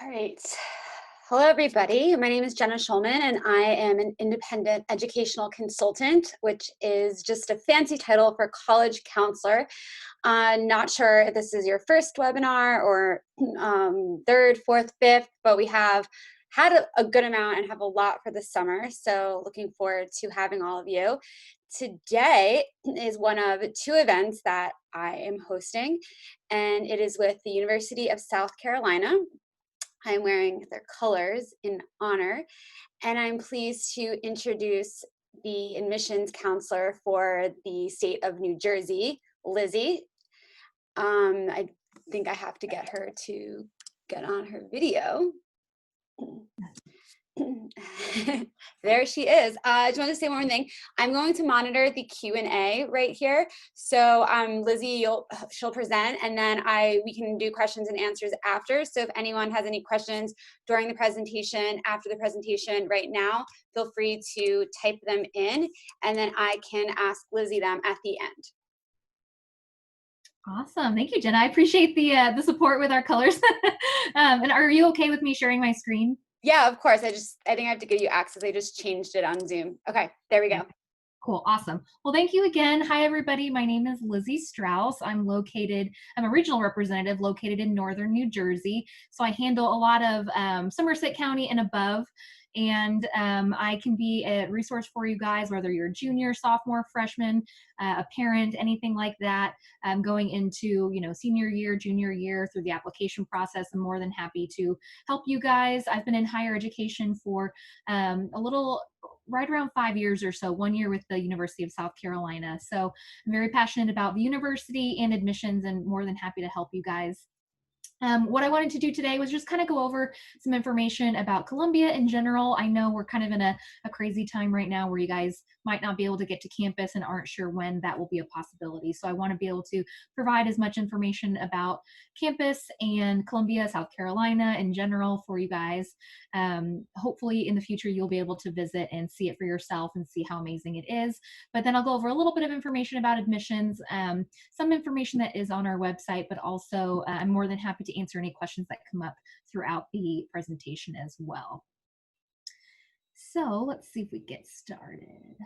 All right. Hello, everybody. My name is Jenna Schulman, and I am an independent educational consultant, which is just a fancy title for college counselor. Not sure if this is your first webinar or third, fourth, fifth, but we have had a good amount and have a lot for the summer. So looking forward to having all of you. Today is one of two events that I am hosting, and it is with the University of South Carolina. I'm wearing their colors in honor, and I'm pleased to introduce the admissions counselor for the state of New Jersey, Lizzie. I think I have to get her to get on her video. There she is. I just want to say one more thing. I'm going to monitor the Q&A right here. So Lizzie, she'll present, and then we can do questions and answers after. So if anyone has any questions during the presentation, after the presentation right now, feel free to type them in, and then I can ask Lizzie them at the end. Awesome. Thank you, Jenna. I appreciate the support with our colors. And are you okay with me sharing my screen? Yeah, of course. I think I have to give you access. I just changed it on Zoom. Okay, there we go. Cool. Awesome. Well, thank you again. Hi, everybody. My name is Lizzie Strauss. I'm a regional representative located in northern New Jersey. So I handle a lot of Somerset County and above. And I can be a resource for you guys, whether you're a junior, sophomore, freshman, a parent, anything like that, going into senior year, junior year through the application process. I'm more than happy to help you guys. I've been in higher education for right around 5 years or so, 1 year with the University of South Carolina. So I'm very passionate about the university and admissions, and more than happy to help you guys. What I wanted to do today was just kind of go over some information about Columbia in general. I know we're kind of in a crazy time right now where you guys might not be able to get to campus and aren't sure when that will be a possibility. So I want to be able to provide as much information about campus and Columbia, South Carolina in general for you guys. Hopefully in the future you'll be able to visit and see it for yourself and see how amazing it is. But then I'll go over a little bit of information about admissions, some information that is on our website, but also I'm more than happy to answer any questions that come up throughout the presentation as well. So let's see if we get started.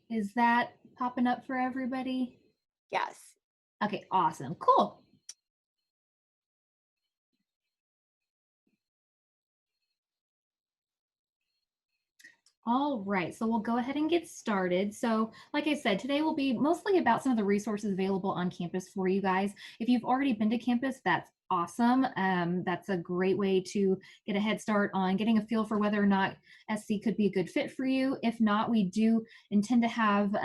Is that popping up for everybody? Yes. Okay, awesome. Cool. All right, so we'll go ahead and get started. So like I said, today will be mostly about some of the resources available on campus for you guys. If you've already been to campus, that's awesome. That's a great way to get a head start on getting a feel for whether or not SC could be a good fit for you. If not, we do intend to have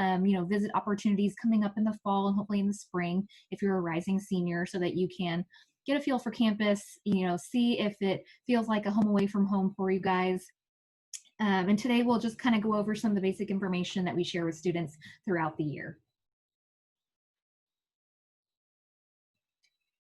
visit opportunities coming up in the fall and hopefully in the spring if you're a rising senior, so that you can get a feel for campus, see if it feels like a home away from home for you guys. And today we'll just kind of go over some of the basic information that we share with students throughout the year.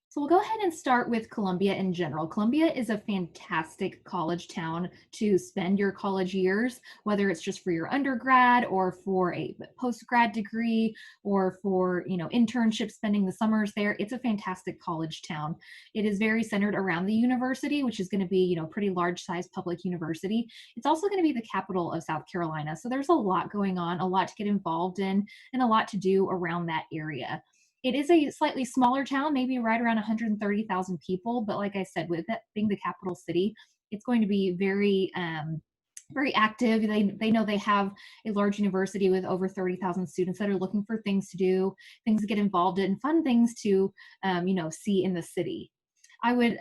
So we'll go ahead and start with Columbia in general. Columbia is a fantastic college town to spend your college years, whether it's just for your undergrad or for a post-grad degree or for internship, spending the summers there. It's a fantastic college town. It is very centered around the university, which is going to be pretty large size public university. It's also going to be the capital of South Carolina. So there's a lot going on, a lot to get involved in, and a lot to do around that area. It is a slightly smaller town, maybe right around 130,000 people. But like I said, with that being the capital city, it's going to be very active. They know they have a large university with over 30,000 students that are looking for things to do, things to get involved in, fun things to see in the city. I would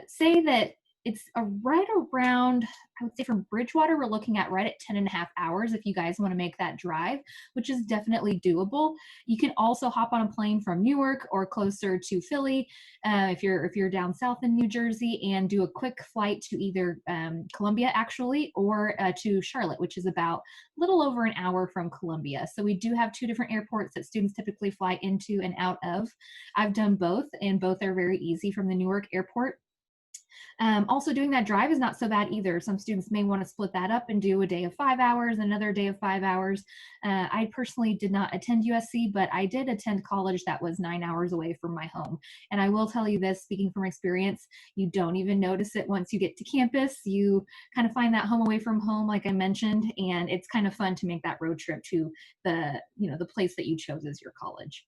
say that It's right around, I would say from Bridgewater, we're looking at right at 10.5 hours if you guys want to make that drive, which is definitely doable. You can also hop on a plane from Newark or closer to Philly if you're down south in New Jersey, and do a quick flight to either Columbia actually, or to Charlotte, which is about a little over an hour from Columbia. So we do have two different airports that students typically fly into and out of. I've done both, and both are very easy from the Newark airport. Also, doing that drive is not so bad either. Some students may want to split that up and do a day of 5 hours, another day of 5 hours. I personally did not attend USC, but I did attend college that was 9 hours away from my home. And I will tell you this, speaking from experience, you don't even notice it once you get to campus. You kind of find that home away from home, like I mentioned, and it's kind of fun to make that road trip to the place that you chose as your college.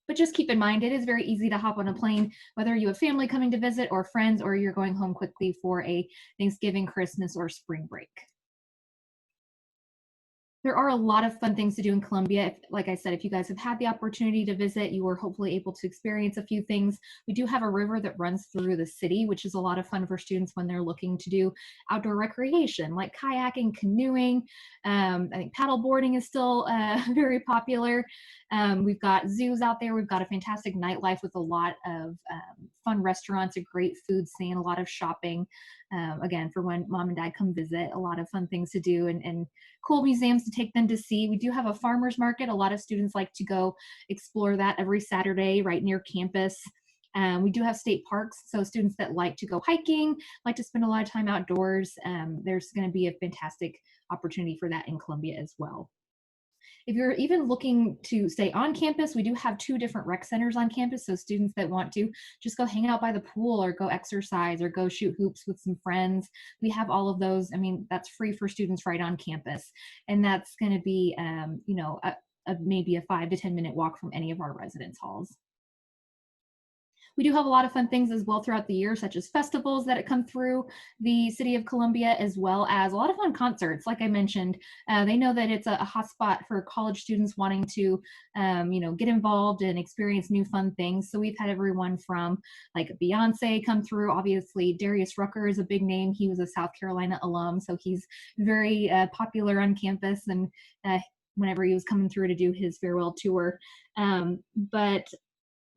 But just keep in mind, it is very easy to hop on a plane, whether you have family coming to visit or friends, or you're going home quickly for a Thanksgiving, Christmas, or spring break. There are a lot of fun things to do in Columbia. Like I said, if you guys have had the opportunity to visit, you were hopefully able to experience a few things. We do have a river that runs through the city, which is a lot of fun for students when they're looking to do outdoor recreation, like kayaking, canoeing. I think paddle boarding is still very popular. We've got zoos out there. We've got a fantastic nightlife with a lot of fun restaurants, a great food scene, a lot of shopping. Again, for when mom and dad come visit, a lot of fun things to do, and cool museums to take them to see. We do have a farmers market. A lot of students like to go explore that every Saturday right near campus. We do have state parks, so students that like to go hiking, like to spend a lot of time outdoors, there's going to be a fantastic opportunity for that in Columbia as well. If you're even looking to stay on campus, we do have two different rec centers on campus. So students that want to just go hang out by the pool or go exercise or go shoot hoops with some friends, we have all of those. I mean, that's free for students right on campus. And that's going to be, maybe a 5 to 10 minute walk from any of our residence halls. We do have a lot of fun things as well throughout the year, such as festivals that come through the city of Columbia, as well as a lot of fun concerts. Like I mentioned, they know that it's a hot spot for college students wanting to, get involved and experience new fun things. So we've had everyone from like Beyonce come through. Obviously, Darius Rucker is a big name. He was a South Carolina alum, so he's very popular on campus. And whenever he was coming through to do his farewell tour. But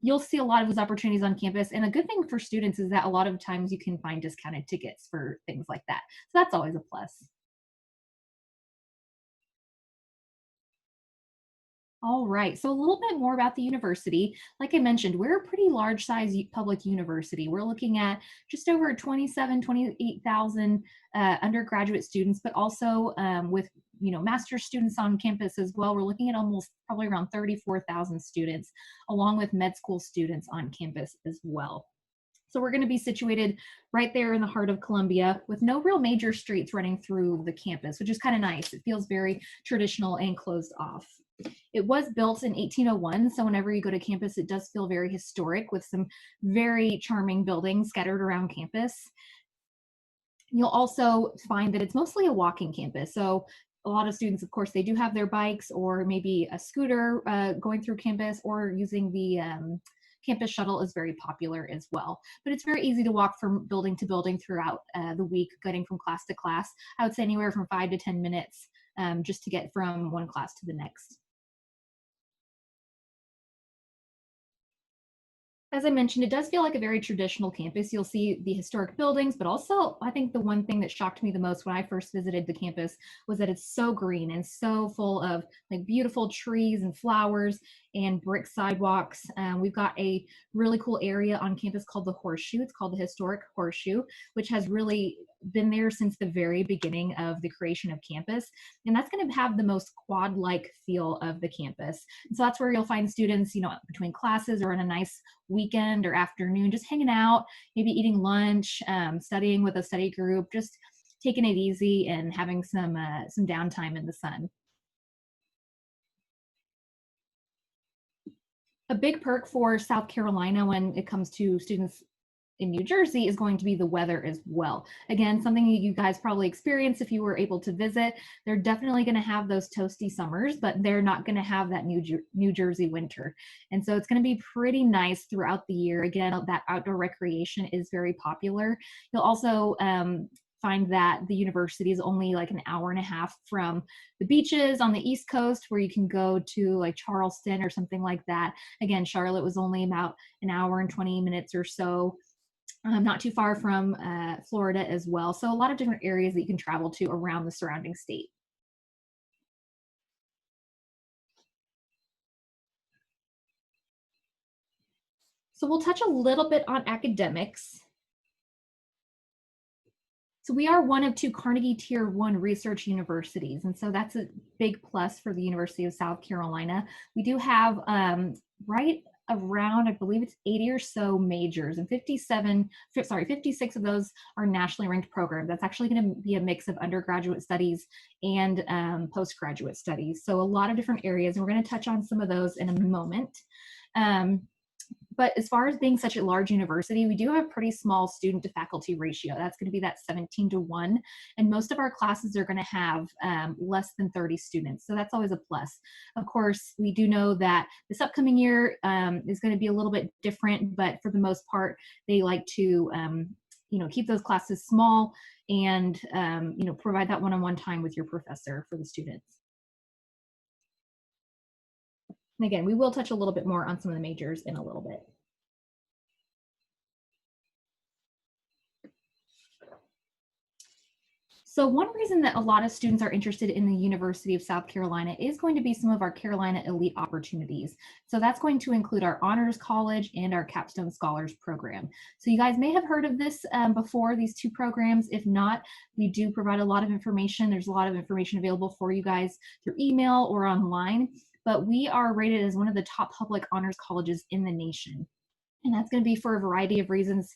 you'll see a lot of those opportunities on campus. And a good thing for students is that a lot of times you can find discounted tickets for things like that. So that's always a plus. All right, so a little bit more about the university. Like I mentioned, we're a pretty large size public university. We're looking at just over 28,000 undergraduate students, but also with master's students on campus as well. We're looking at almost probably around 34,000 students, along with med school students on campus as well. So we're going to be situated right there in the heart of Columbia with no real major streets running through the campus, which is kind of nice. It feels very traditional and closed off. It was built in 1801, so whenever you go to campus, it does feel very historic with some very charming buildings scattered around campus. You'll also find that it's mostly a walking campus. So a lot of students, of course, they do have their bikes or maybe a scooter going through campus, or using the campus shuttle is very popular as well. But it's very easy to walk from building to building throughout the week, getting from class to class. I would say anywhere from 5 to 10 minutes just to get from one class to the next. As I mentioned, it does feel like a very traditional campus. You'll see the historic buildings, but also I think the one thing that shocked me the most when I first visited the campus was that it's so green and so full of like beautiful trees and flowers and brick sidewalks. We've got a really cool area on campus called the Horseshoe. It's called the Historic Horseshoe, which has really been there since the very beginning of the creation of campus. And that's going to have the most quad-like feel of the campus. And so that's where you'll find students, between classes or in a nice weekend or afternoon, just hanging out, maybe eating lunch, studying with a study group, just taking it easy and having some downtime in the sun. A big perk for South Carolina when it comes to students in New Jersey is going to be the weather as well. Again, something you guys probably experienced if you were able to visit. They're definitely going to have those toasty summers, but they're not going to have that New Jersey winter. And so it's going to be pretty nice throughout the year. Again, that outdoor recreation is very popular. You'll also find that the university is only like an hour and a half from the beaches on the East Coast, where you can go to like Charleston or something like that. Again, Charlotte was only about an hour and 20 minutes or so. Not too far from Florida as well. So a lot of different areas that you can travel to around the surrounding state. So we'll touch a little bit on academics. So we are one of 2 Carnegie Tier 1 research universities, and so that's a big plus for the University of South Carolina. We do have right around, I believe it's 80 or so majors, and 56 of those are nationally ranked programs. That's actually going to be a mix of undergraduate studies and postgraduate studies. So a lot of different areas, and we're going to touch on some of those in a moment. But as far as being such a large university, we do have a pretty small student to faculty ratio. That's going to be that 17:1. And most of our classes are going to have less than 30 students. So that's always a plus. Of course, we do know that this upcoming year is going to be a little bit different, but for the most part, they like to keep those classes small and provide that one-on-one time with your professor for the students. And again, we will touch a little bit more on some of the majors in a little bit. So one reason that a lot of students are interested in the University of South Carolina is going to be some of our Carolina Elite opportunities. So that's going to include our Honors College and our Capstone Scholars Program. So you guys may have heard of this before, these 2 programs. If not, we do provide a lot of information. There's a lot of information available for you guys through email or online. But we are rated as one of the top public honors colleges in the nation. And that's going to be for a variety of reasons,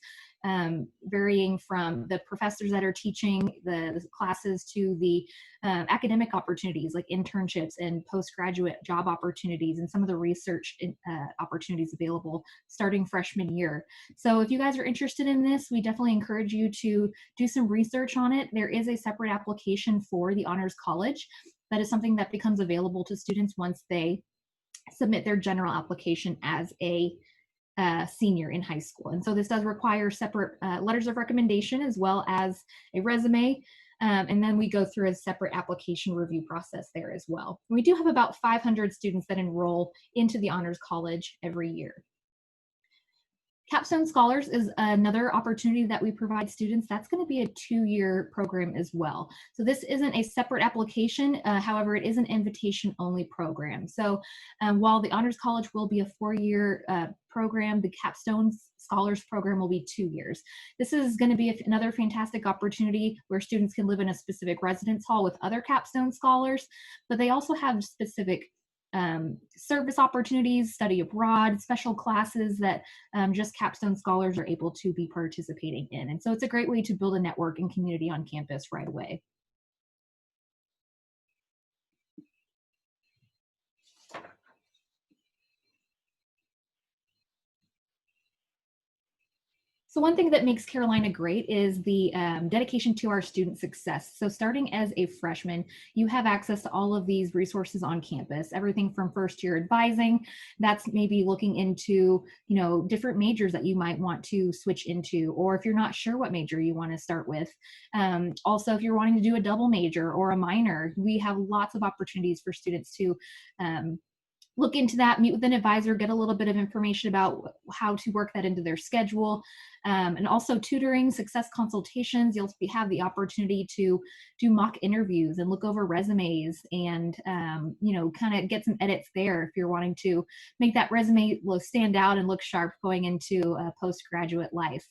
varying from the professors that are teaching the classes to the academic opportunities like internships and postgraduate job opportunities and some of the research opportunities available starting freshman year. So if you guys are interested in this, we definitely encourage you to do some research on it. There is a separate application for the Honors College. That is something that becomes available to students once they submit their general application as a senior in high school. And so this does require separate letters of recommendation as well as a resume. And then we go through a separate application review process there as well. We do have about 500 students that enroll into the Honors College every year. Capstone Scholars is another opportunity that we provide students. That's going to be a 2-year program as well. So this isn't a separate application. However, it is an invitation-only program. So while the Honors College will be a 4-year program, the Capstone Scholars program will be 2 years. This is going to be another fantastic opportunity where students can live in a specific residence hall with other Capstone Scholars, but they also have specific service opportunities, study abroad, special classes that just Capstone Scholars are able to be participating in. And so it's a great way to build a network and community on campus right away. So one thing that makes Carolina great is the dedication to our student success. So starting as a freshman, you have access to all of these resources on campus, everything from first year advising, that's maybe looking into, different majors that you might want to switch into, or if you're not sure what major you want to start with. Also, if you're wanting to do a double major or a minor, we have lots of opportunities for students to look into that, meet with an advisor, get a little bit of information about how to work that into their schedule. And also tutoring, success consultations. You'll have the opportunity to do mock interviews and look over resumes and, kind of get some edits there if you're wanting to make that resume stand out and look sharp going into a postgraduate life.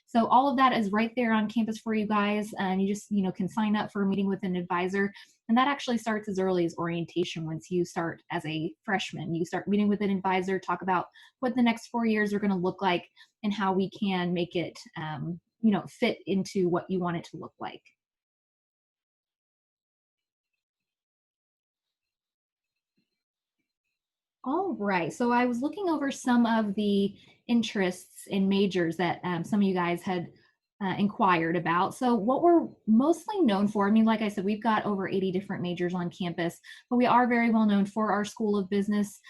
So all of that is right there on campus for you guys. And you just, can sign up for a meeting with an advisor. And that actually starts as early as orientation. Once you start as a freshman, you start meeting with an advisor, talk about what the next 4 years are going to look like and how we can make it, fit into what you want it to look like. All right. So I was looking over some of the interests and majors that some of you guys had inquired about. So what we're mostly known for, I mean, like I said, we've got over 80 different majors on campus, but we are very well known for our School of Business.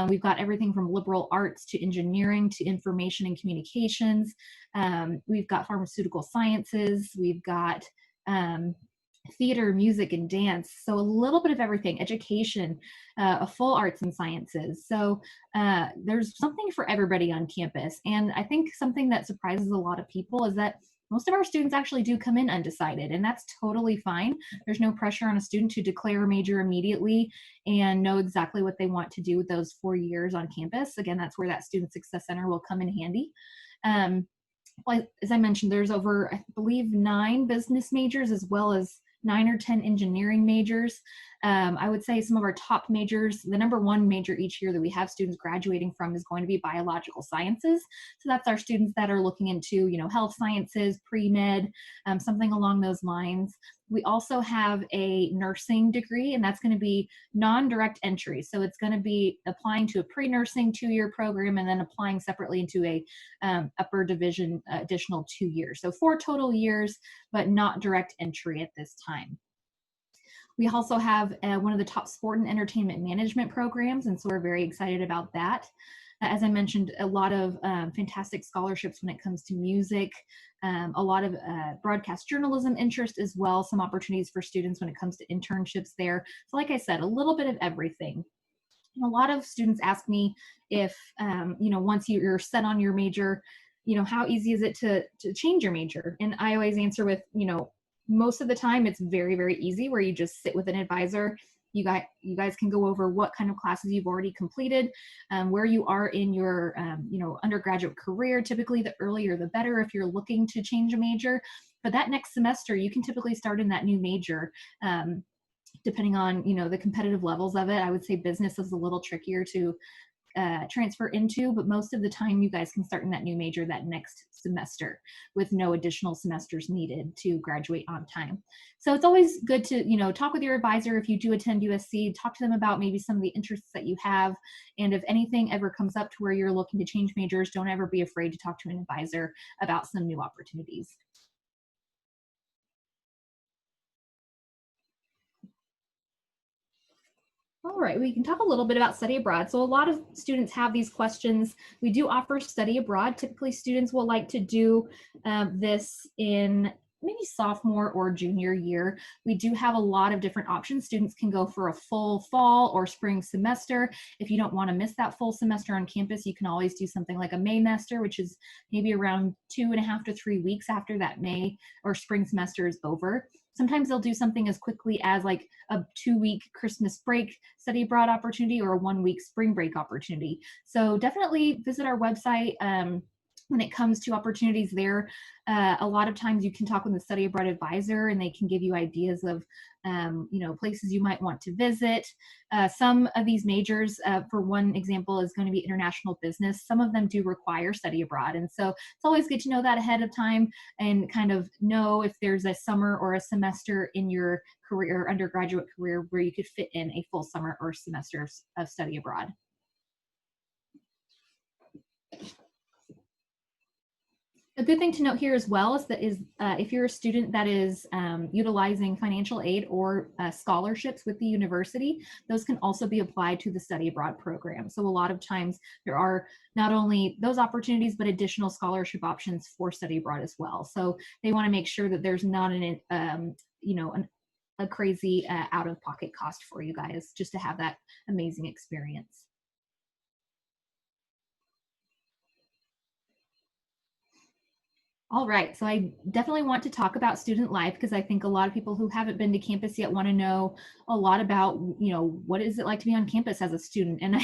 We've got everything from liberal arts to engineering to information and communications. We've got pharmaceutical sciences. We've got um, theater, music, and dance. So a little bit of everything, education, a full arts and sciences. So there's something for everybody on campus. And I think something that surprises a lot of people is that most of our students actually do come in undecided, and that's totally fine. There's no pressure on a student to declare a major immediately and know exactly what they want to do with those 4 years on campus. Again, that's where that Student Success Center will come in handy. Um, well, as I mentioned, there's over, I believe, 9 business majors as well as 9 or 10 engineering majors. I would say some of our top majors, the #1 major each year that we have students graduating from is going to be biological sciences. So that's our students that are looking into, health sciences, pre-med, something along those lines. We also have a nursing degree, and that's going to be non-direct entry. So it's going to be applying to a pre-nursing 2-year program and then applying separately into a upper division additional 2 years. So 4 total years, but not direct entry at this time. We also have one of the top sport and entertainment management programs, and so we're very excited about that. As I mentioned, a lot of fantastic scholarships when it comes to music, a lot of broadcast journalism interest as well, some opportunities for students when it comes to internships there. So like I said, a little bit of everything. And a lot of students ask me if, once you're set on your major, how easy is it to change your major? And I always answer with, most of the time it's very, very easy, where you just sit with an advisor. You guys can go over what kind of classes you've already completed, where you are in your undergraduate career. Typically, the earlier the better if you're looking to change a major. But that next semester, you can typically start in that new major. Depending on the competitive levels of it. I would say business is a little trickier to transfer into, but most of the time you guys can start in that new major that next semester with no additional semesters needed to graduate on time. So it's always good to talk with your advisor if you do attend USC. Talk to them about maybe some of the interests that you have, and if anything ever comes up to where you're looking to change majors, don't ever be afraid to talk to an advisor about some new opportunities. All right, we can talk a little bit about study abroad. So a lot of students have these questions. We do offer study abroad. Typically, students will like to do this in maybe sophomore or junior year. We do have a lot of different options. Students can go for a full fall or spring semester. If you don't want to miss that full semester on campus, you can always do something like a Maymester, which is maybe around 2.5 to 3 weeks after that May or spring semester is over. Sometimes they'll do something as quickly as like a 2-week Christmas break study abroad opportunity or a 1-week spring break opportunity. So definitely visit our website. When it comes to opportunities there, a lot of times you can talk with a study abroad advisor and they can give you ideas of places you might want to visit. Some of these majors, for one example, is going to be international business. Some of them do require study abroad, and so it's always good to know that ahead of time and kind of know if there's a summer or a semester in your career or undergraduate career where you could fit in a full summer or semester of study abroad. A good thing to note here as well is that if you're a student that is utilizing financial aid or scholarships with the university, those can also be applied to the study abroad program. So a lot of times there are not only those opportunities, but additional scholarship options for study abroad as well. So they want to make sure that there's not a crazy out-of-pocket cost for you guys just to have that amazing experience. All right, so I definitely want to talk about student life because I think a lot of people who haven't been to campus yet want to know a lot about, what is it like to be on campus as a student? And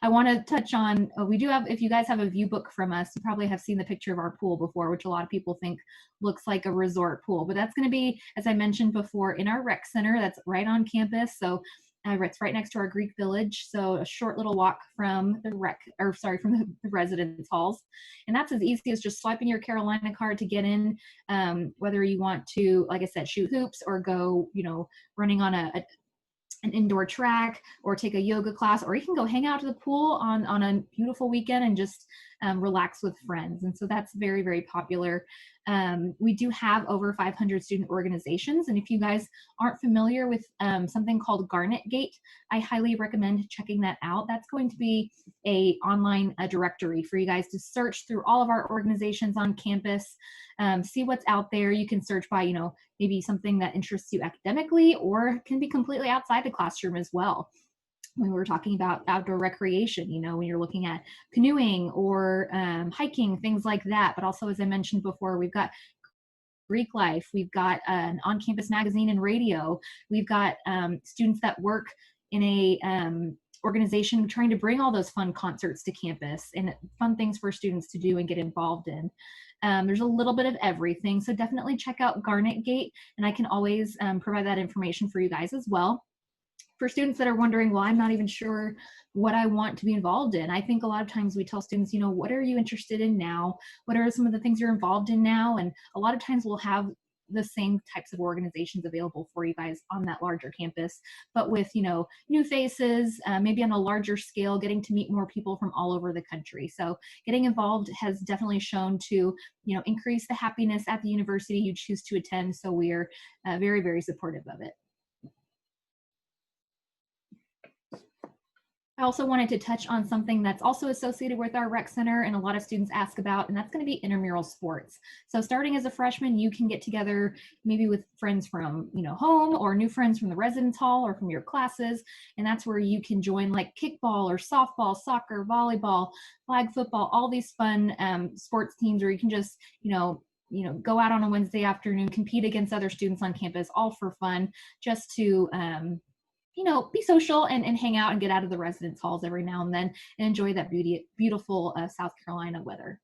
I want to touch on, we do have, if you guys have a view book from us, you probably have seen the picture of our pool before, which a lot of people think looks like a resort pool, but that's going to be, as I mentioned before, in our rec center that's right on campus. So it's right next to our Greek village, so a short little walk from from the residence halls. And that's as easy as just swiping your Carolina card to get in, whether you want to, like I said, shoot hoops or go, running on an indoor track or take a yoga class, or you can go hang out to the pool on a beautiful weekend and just relax with friends. And so that's very, very popular. We do have over 500 student organizations. And if you guys aren't familiar with something called Garnet Gate, I highly recommend checking that out. That's going to be a online directory for you guys to search through all of our organizations on campus, see what's out there. You can search by, maybe something that interests you academically, or can be completely outside the classroom as well. When we were talking about outdoor recreation, when you're looking at canoeing or hiking, things like that. But also, as I mentioned before, we've got Greek life, we've got an on-campus magazine and radio, we've got students that work in a organization trying to bring all those fun concerts to campus and fun things for students to do and get involved in. There's a little bit of everything, so definitely check out Garnet Gate, and I can always provide that information for you guys as well. For students that are wondering, well, I'm not even sure what I want to be involved in, I think a lot of times we tell students, what are you interested in now? What are some of the things you're involved in now? And a lot of times we'll have the same types of organizations available for you guys on that larger campus, but with new faces, maybe on a larger scale, getting to meet more people from all over the country. So getting involved has definitely shown to increase the happiness at the university you choose to attend. So we're very, very supportive of it. I also wanted to touch on something that's also associated with our rec center and a lot of students ask about, and that's going to be intramural sports. So starting as a freshman, you can get together maybe with friends from home, or new friends from the residence hall or from your classes, and that's where you can join like kickball or softball, soccer, volleyball, flag football, all these fun sports teams, where you can just go out on a Wednesday afternoon, compete against other students on campus, all for fun, just to be social and hang out and get out of the residence halls every now and then and enjoy that beautiful South Carolina weather.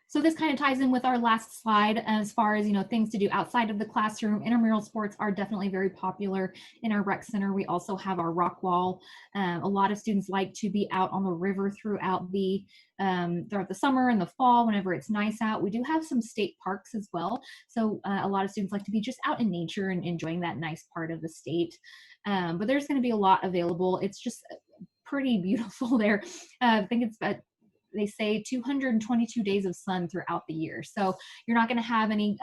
So this kind of ties in with our last slide as far as, things to do outside of the classroom. Intramural sports are definitely very popular in our rec center. We also have our rock wall. A lot of students like to be out on the river throughout the summer and the fall whenever it's nice out. We do have some state parks as well. So a lot of students like to be just out in nature and enjoying that nice part of the state. But there's going to be a lot available. It's just pretty beautiful there. I think it's they say 222 days of sun throughout the year. So you're not going to have any,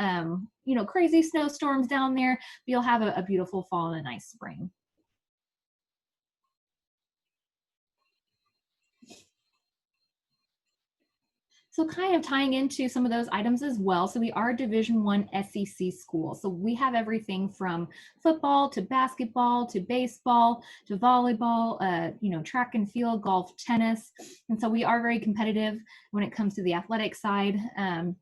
crazy snowstorms down there, but you'll have a beautiful fall and a nice spring. So kind of tying into some of those items as well. So we are Division I SEC school. So we have everything from football to basketball to baseball to volleyball, track and field, golf, tennis. And so we are very competitive when it comes to the athletic side. A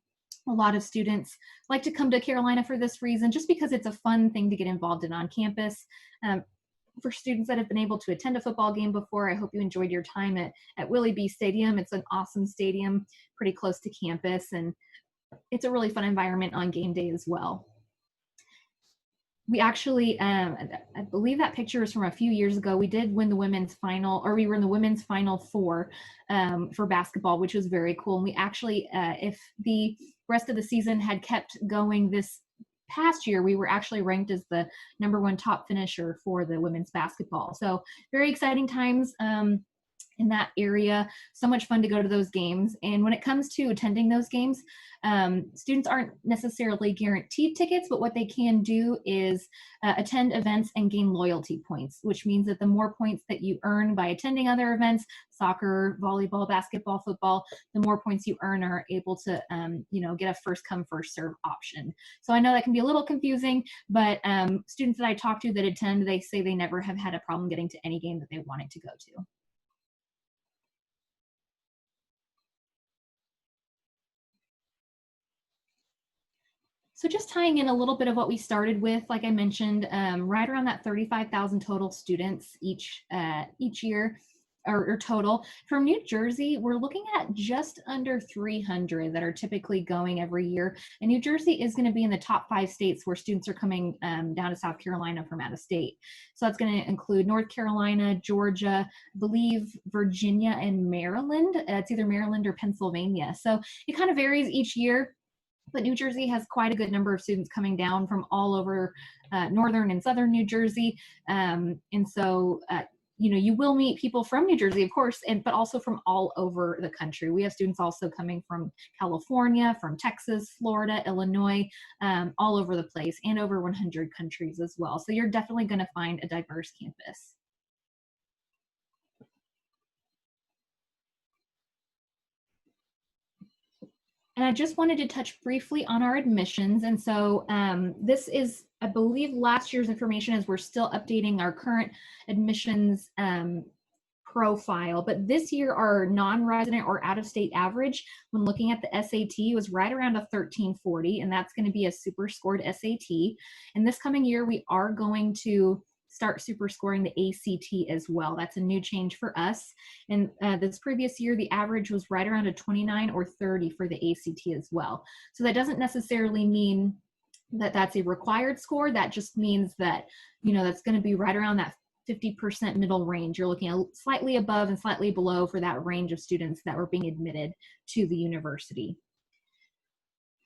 lot of students like to come to Carolina for this reason, just because it's a fun thing to get involved in on campus. For students that have been able to attend a football game before, I hope you enjoyed your time at Willie B Stadium. It's an awesome stadium, pretty close to campus, and it's a really fun environment on game day as well. We actually, I believe that picture is from a few years ago. We did win the women's final, or we were in the women's final four for basketball, which was very cool. And we actually, if the rest of the season had kept going this past year, we were actually ranked as the #1 top finisher for the women's basketball. So very exciting times in that area. So much fun to go to those games. And when it comes to attending those games, students aren't necessarily guaranteed tickets, but what they can do is attend events and gain loyalty points, which means that the more points that you earn by attending other events, soccer, volleyball, basketball, football, the more points you earn are able to, get a first come, first serve option. So I know that can be a little confusing, but students that I talk to that attend, they say they never have had a problem getting to any game that they wanted to go to. So just tying in a little bit of what we started with, like I mentioned, right around that 35,000 total students each year. or total. From New Jersey, we're looking at just under 300 that are typically going every year. And New Jersey is going to be in the top 5 states where students are coming down to South Carolina from out of state. So that's going to include North Carolina, Georgia, I believe Virginia, and Maryland. It's either Maryland or Pennsylvania. So it kind of varies each year. But New Jersey has quite a good number of students coming down from all over northern and southern New Jersey. And so you know, you will meet people from New Jersey, of course, but also from all over the country. We have students also coming from California, from Texas, Florida, Illinois, all over the place, and over 100 countries as well. So you're definitely going to find a diverse campus. And I just wanted to touch briefly on our admissions. And so this is, I believe, last year's information, as we're still updating our current admissions profile. But this year, our non-resident or out-of-state average, when looking at the SAT, was right around a 1340, and that's going to be a super scored SAT. And this coming year, we are going to start super scoring the ACT as well. That's a new change for us. And this previous year, the average was right around a 29 or 30 for the ACT as well. So that doesn't necessarily mean that that's a required score. That just means that, you know, that's going to be right around that 50% middle range. You're looking at slightly above and slightly below for that range of students that were being admitted to the university.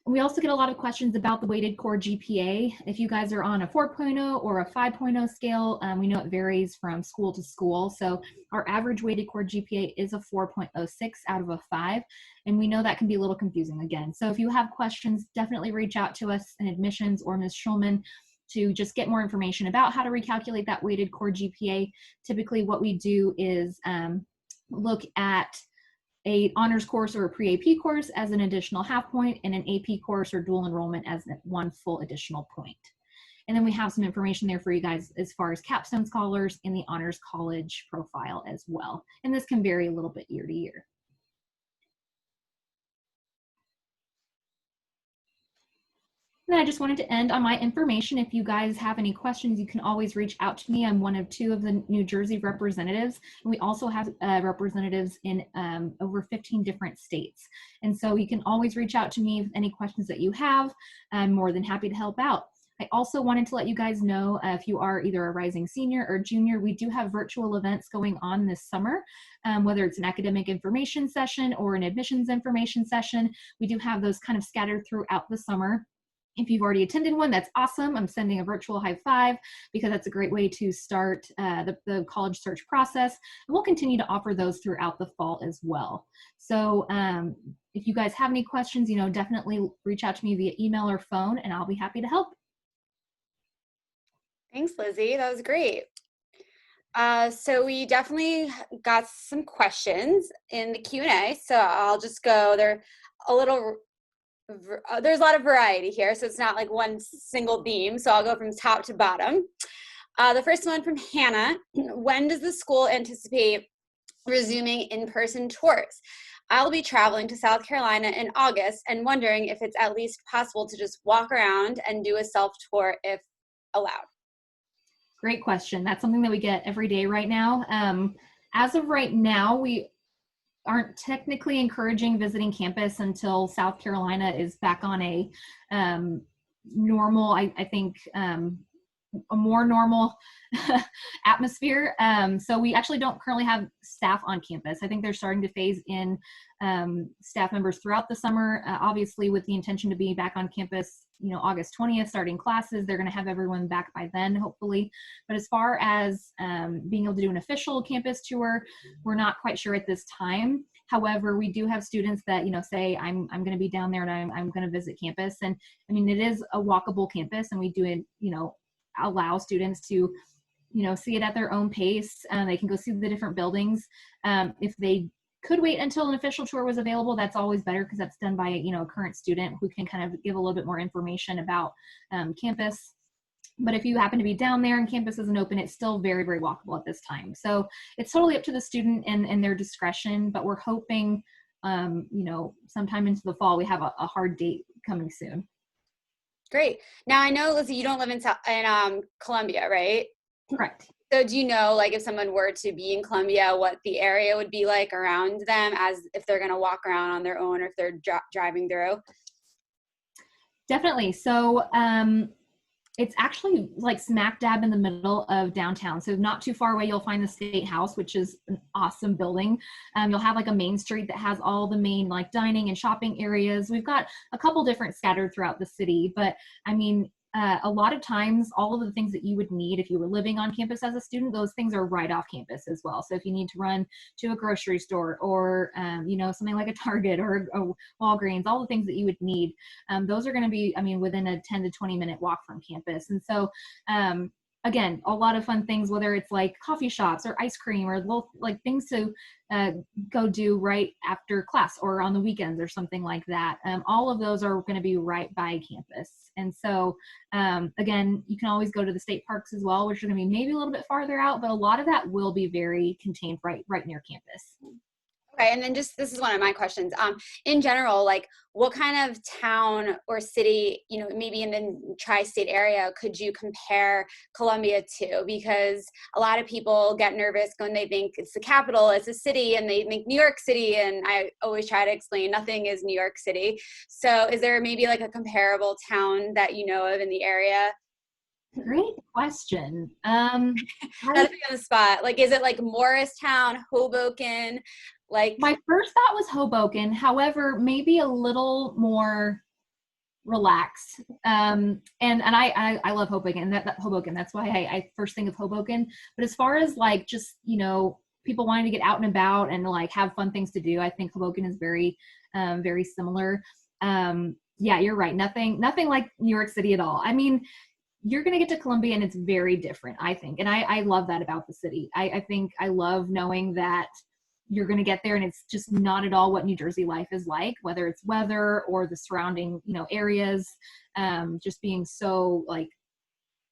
We also get a lot of questions about the weighted core GPA. If you guys are on a 4.0 or a 5.0 scale, we know it varies from school to school. So our average weighted core GPA is a 4.06 out of a 5. And we know that can be a little confusing again. So if you have questions, definitely reach out to us in admissions or Ms. Schulman to just get more information about how to recalculate that weighted core GPA. Typically what we do is look at a honors course or a pre-AP course as an additional half point, and an AP course or dual enrollment as one full additional point. And then we have some information there for you guys as far as capstone scholars in the honors college profile as well. And this can vary a little bit year to year. And then I just wanted to end on my information. If you guys have any questions, you can always reach out to me. I'm one of 2 of the New Jersey representatives. And we also have representatives in over 15 different states. And so you can always reach out to me with any questions that you have. I'm more than happy to help out. I also wanted to let you guys know if you are either a rising senior or junior, we do have virtual events going on this summer, whether it's an academic information session or an admissions information session. We do have those kind of scattered throughout the summer. If you've already attended one, that's awesome. I'm sending a virtual high five because that's a great way to start the college search process. And we'll continue to offer those throughout the fall as well. So if you guys have any questions, you know, definitely reach out to me via email or phone, and I'll be happy to help. Thanks, Lizzie. That was great. So we definitely got some questions in the Q&A. So I'll just go there a little. There's a lot of variety here, so it's not like one single theme. So I'll go from top to bottom. The first one from Hannah: when does the school anticipate resuming in-person tours? I'll be traveling to South Carolina in August and wondering if it's at least possible to just walk around and do a self-tour if allowed. Great question. That's something that we get every day right now. As of right now, we aren't technically encouraging visiting campus until South Carolina is back on a normal, I think, a more normal atmosphere. So we actually don't currently have staff on campus. I think they're starting to phase in staff members throughout the summer, obviously with the intention to be back on campus, you know, August 20th, starting classes. They're going to have everyone back by then, hopefully. But as far as being able to do an official campus tour, we're not quite sure at this time. However, we do have students that, you know, say, I'm going to be down there and I'm going to visit campus. And I mean, it is a walkable campus, and we do it, you know, allow students to, you know, see it at their own pace. They can go see the different buildings. If they could wait until an official tour was available, that's always better because that's done by, you know, a current student who can kind of give a little bit more information about campus. But if you happen to be down there and campus isn't open, it's still very, very walkable at this time. So it's totally up to the student and their discretion, but we're hoping, you know, sometime into the fall, we have a hard date coming soon. Great. Now I know, Lizzie, you don't live in Columbia, right? Correct. So do you know, like, if someone were to be in Columbia, what the area would be like around them, as if they're going to walk around on their own or if they're driving through? Definitely. So it's actually like smack dab in the middle of downtown. So not too far away, you'll find the State House, which is an awesome building. You'll have like a main street that has all the main like dining and shopping areas. We've got a couple different scattered throughout the city, but I mean, a lot of times, all of the things that you would need if you were living on campus as a student, those things are right off campus as well. So if you need to run to a grocery store or, something like a Target or a Walgreens, all the things that you would need, those are going to be, I mean, within a 10 to 20-minute walk from campus. And so, again, a lot of fun things, whether it's like coffee shops or ice cream or little like things to go do right after class or on the weekends or something like that. All of those are going to be right by campus. And so, again, you can always go to the state parks as well, which are going to be maybe a little bit farther out, but a lot of that will be very contained right near campus. Okay, and then just, this is one of my questions. In general, like, what kind of town or city, maybe in the tri-state area, could you compare Columbia to? Because a lot of people get nervous when they think it's the capital, it's a city, and they think New York City, and I always try to explain nothing is New York City. So is there maybe like a comparable town that you know of in the area? Great question. Not to be on the spot. Like, is it like Morristown, Hoboken? Like, my first thought was Hoboken, however, maybe a little more relaxed. And I love Hoboken. That Hoboken. That's why I first think of Hoboken. But as far as like just people wanting to get out and about and like have fun things to do, I think Hoboken is very very similar. Yeah, you're right. Nothing like New York City at all. I mean, you're going to get to Columbia and it's very different, I think. And I love that about the city. I think I love knowing that you're going to get there and it's just not at all what New Jersey life is like, whether it's weather or the surrounding, areas, just being so like,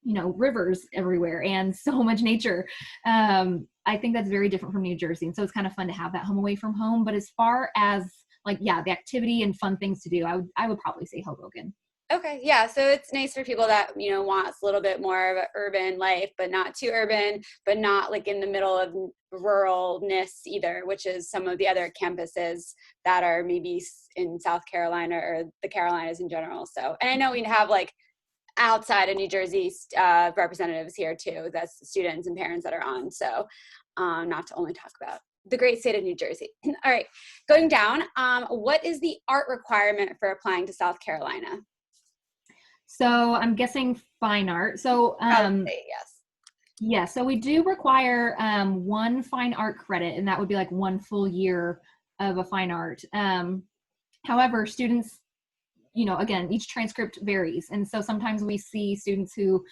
rivers everywhere and so much nature. I think that's very different from New Jersey. And so it's kind of fun to have that home away from home. But as far as like, yeah, the activity and fun things to do, I would probably say Hoboken. okay, yeah, so it's nice for people that, want a little bit more of an urban life, but not too urban, but not like in the middle of ruralness either, which is some of the other campuses that are maybe in South Carolina or the Carolinas in general. So, and I know we have like outside of New Jersey representatives here too, that's students and parents that are on. So not to only talk about the great state of New Jersey. All right, going down, what is the art requirement for applying to South Carolina? So I'm guessing fine art. So Yes. yeah, so we do require one fine art credit, and that would be like one full year of a fine art. However, students, again, each transcript varies, and so sometimes we see students who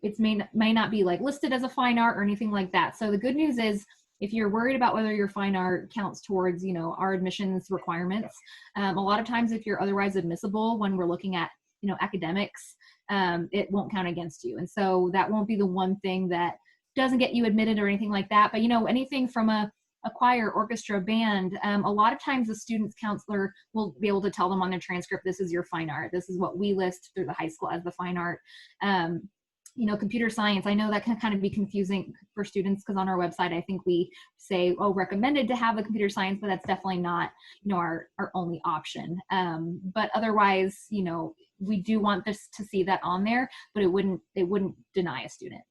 it may not be like listed as a fine art or anything like that. So the good news is, if you're worried about whether your fine art counts towards, our admissions requirements, a lot of times if you're otherwise admissible when we're looking at academics, it won't count against you. And so that won't be the one thing that doesn't get you admitted or anything like that. But, anything from a choir, orchestra, band, a lot of times the student's counselor will be able to tell them on their transcript, this is your fine art. This is what we list through the high school as the fine art. Computer science, I know that can kind of be confusing for students because on our website, I think we say, recommended to have a computer science, but that's definitely not, our only option. But otherwise, we do want this to see that on there, but it wouldn't deny a student.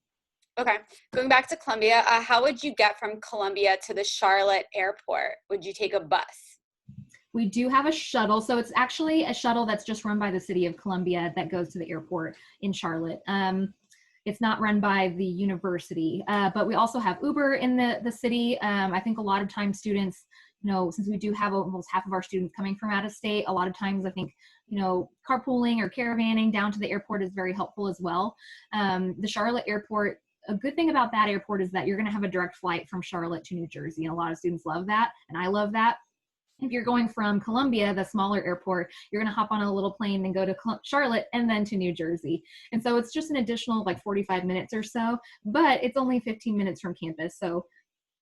Okay, going back to Columbia, how would you get from Columbia to the Charlotte airport? Would you take a bus? We do have a shuttle. So it's actually a shuttle that's just run by the city of Columbia that goes to the airport in Charlotte. It's not run by the university, but we also have Uber in the city. I think a lot of times students, since we do have almost half of our students coming from out of state, a lot of times I think, carpooling or caravanning down to the airport is very helpful as well. The Charlotte airport, a good thing about that airport is that you're going to have a direct flight from Charlotte to New Jersey. And a lot of students love that. And I love that. If you're going from Columbia, the smaller airport, you're going to hop on a little plane and go to Charlotte and then to New Jersey. And so it's just an additional like 45 minutes or so, but it's only 15 minutes from campus. So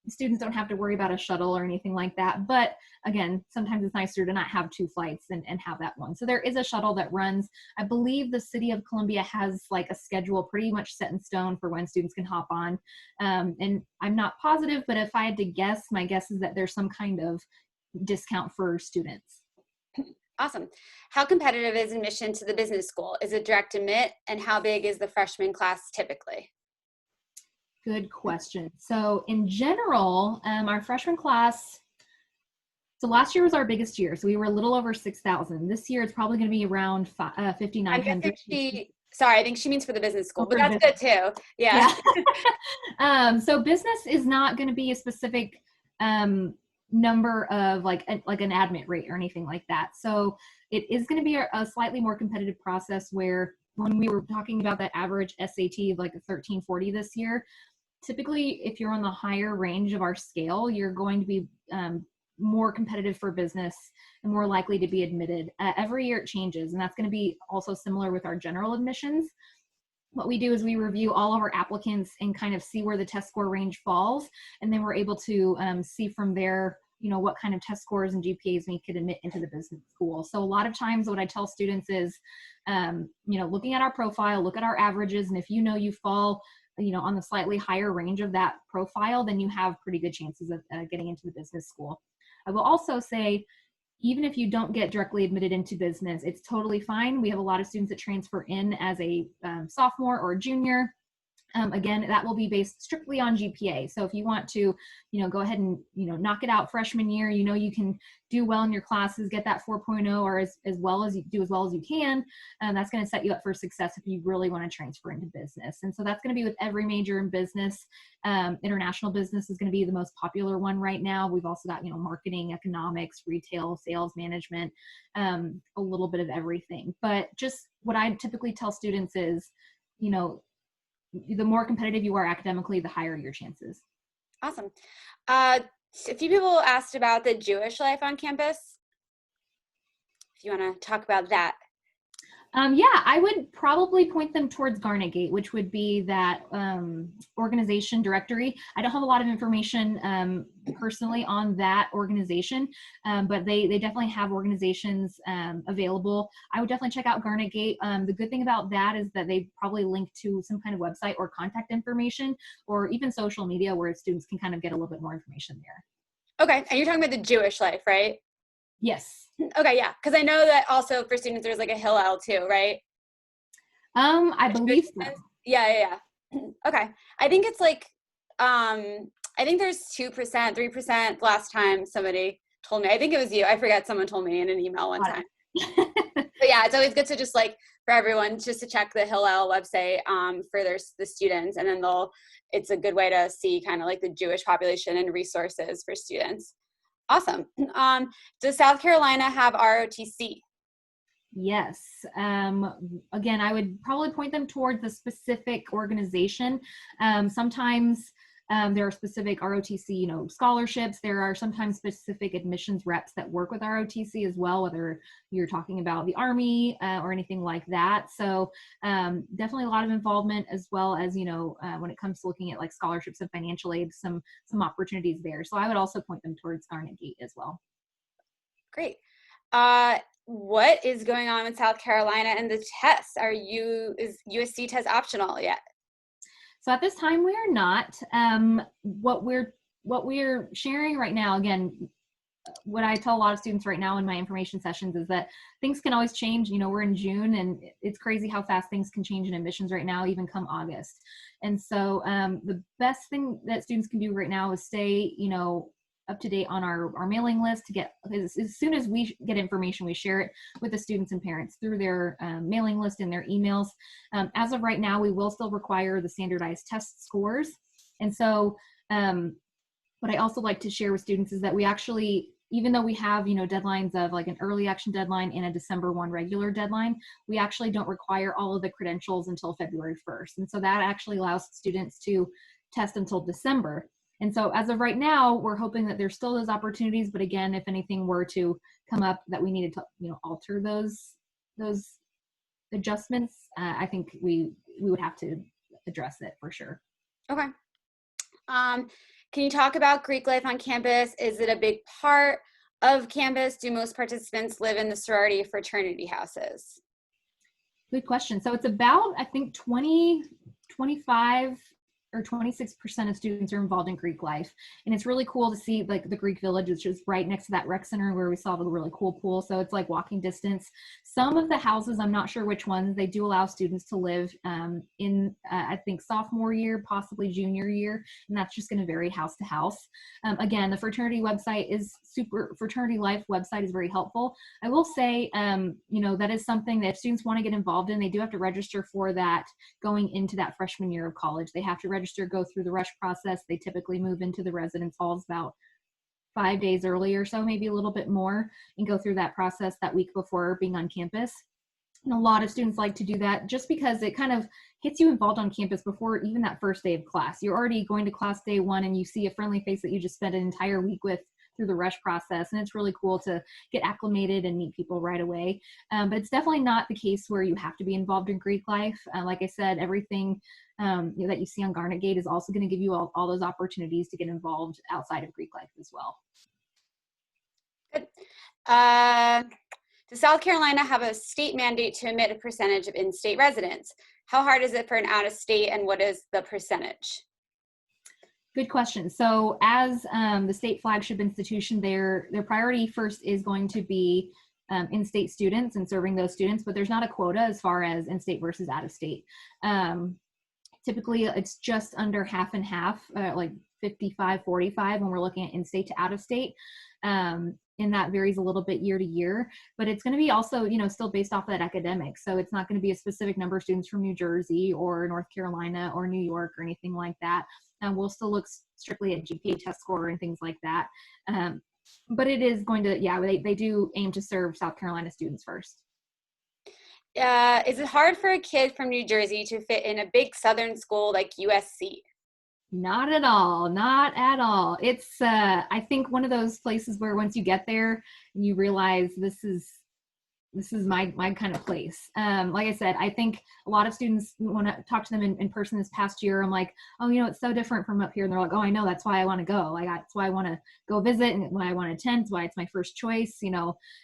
students don't have to worry about a shuttle or anything like that. But again, sometimes it's nicer to not have 2 flights and have that one. So there is a shuttle that runs. I believe the city of Columbia has like a schedule pretty much set in stone for when students can hop on. And I'm not positive, but if I had to guess, my guess is that there's some kind of discount for students. Awesome. How competitive is admission to the business school? Is it direct admit? And how big is the freshman class typically? Good question. So in general, our freshman class, so last year was our biggest year. So we were a little over 6,000. This year it's probably going to be around 5,900. Sorry, I think she means for the business school, but that's good too. Yeah. So business is not going to be a specific number of like an admit rate or anything like that. So it is going to be a slightly more competitive process, where when we were talking about that average SAT of like a 1340 this year, typically if you're on the higher range of our scale, you're going to be more competitive for business and more likely to be admitted. Every year it changes, and that's going to be also similar with our general admissions. What we do is we review all of our applicants and kind of see where the test score range falls, and then we're able to see from there, you know, what kind of test scores and GPAs we could admit into the business school. So a lot of times what I tell students is, you know, looking at our profile, look at our averages, and if you know you fall, you know, on the slightly higher range of that profile, then you have pretty good chances of getting into the business school. I will also say, even if you don't get directly admitted into business, it's totally fine. We have a lot of students that transfer in as a sophomore or a junior. Again, that will be based strictly on GPA. So if you want to, you know, go ahead and, you know, knock it out freshman year, you know, you can do well in your classes, get that 4.0 or as well as you can. That's going to set you up for success if you really want to transfer into business. And so that's going to be with every major in business. International business is going to be the most popular one right now. We've also got, you know, marketing, economics, retail, sales management, a little bit of everything. But just what I typically tell students is, you know, the more competitive you are academically, the higher your chances. Awesome. A few people asked about the Jewish life on campus. If you want to talk about that. Yeah, I would probably point them towards Garnet Gate, which would be that organization directory. I don't have a lot of information personally on that organization, but they definitely have organizations available. I would definitely check out Garnet Gate. The good thing about that is that they probably link to some kind of website or contact information, or even social media, where students can kind of get a little bit more information there. Okay, and you're talking about the Jewish life, right? Yes. Okay, yeah, because I know that also for students there's like a Hillel too, right? I believe so. Yeah. Okay, I think it's like, I think there's 2%, 3% last time somebody told me. I think it was you. I forget. Someone told me in an email one time. But yeah, it's always good to just like for everyone just to check the Hillel website for the students, and then it's a good way to see kind of like the Jewish population and resources for students. Awesome. Does South Carolina have ROTC? Yes. Again, I would probably point them towards a specific organization. Sometimes there are specific ROTC, you know, scholarships. There are sometimes specific admissions reps that work with ROTC as well, whether you're talking about the Army or anything like that. So definitely a lot of involvement, as well as, you know, when it comes to looking at like scholarships and financial aid, some opportunities there. So I would also point them towards Garnet Gate as well. Great. What is going on with South Carolina and the tests? Is USC test optional yet? So at this time, we are not. What we're sharing right now, again, what I tell a lot of students right now in my information sessions is that things can always change. You know, we're in June, and it's crazy how fast things can change in admissions right now, even come August. And so the best thing that students can do right now is stay, you know, up to date on our mailing list to get, as soon as we get information, we share it with the students and parents through their mailing list and their emails. As of right now, we will still require the standardized test scores. And so what I also like to share with students is that we actually, even though we have, you know, deadlines of like an early action deadline and a December 1 regular deadline, we actually don't require all of the credentials until February 1st. And so that actually allows students to test until December. And so as of right now, we're hoping that there's still those opportunities. But again, if anything were to come up that we needed to, you know, alter those adjustments, I think we would have to address it for sure. Okay. Can you talk about Greek life on campus? Is it a big part of campus? Do most participants live in the sorority or fraternity houses? Good question. So it's about, I think, 25 or 26% of students are involved in Greek life. And it's really cool to see like the Greek Village, which is right next to that rec center where we saw the really cool pool. So it's like walking distance. Some of the houses, I'm not sure which ones, they do allow students to live in, I think, sophomore year, possibly junior year. And that's just going to vary house to house. Again, the fraternity website is fraternity life website is very helpful. I will say, that is something that if students want to get involved in, they do have to register for that going into that freshman year of college. They have to register, go through the rush process. They typically move into the residence halls about 5 days early or so, maybe a little bit more, and go through that process that week before being on campus. And a lot of students like to do that just because it kind of gets you involved on campus before even that first day of class. You're already going to class day one and you see a friendly face that you just spent an entire week with through the rush process. And it's really cool to get acclimated and meet people right away. But it's definitely not the case where you have to be involved in Greek life. Like I said, everything that you see on Garnet Gate is also going to give you all those opportunities to get involved outside of Greek life as well. Good. Does South Carolina have a state mandate to admit a percentage of in-state residents? How hard is it for an out-of-state, and what is the percentage? Good question. So as the state flagship institution, their priority first is going to be in-state students and serving those students, but there's not a quota as far as in-state versus out-of-state. Typically, it's just under half and half, like 55-45 when we're looking at in-state to out-of-state. And that varies a little bit year to year, but it's going to be also, still based off that academic. So it's not going to be a specific number of students from New Jersey or North Carolina or New York or anything like that. We'll still look strictly at GPA test score and things like that. But it is going to, they do aim to serve South Carolina students first. Is it hard for a kid from New Jersey to fit in a big Southern school like USC? Not at all. Not at all. It's, I think, one of those places where once you get there, you realize this is my kind of place. Like I said, I think a lot of students, when I talk to them in person this past year, I'm like, oh, it's so different from up here. And they're like, oh, I know, that's why I want to go. That's why I want to go visit and why I want to attend. It's why it's my first choice.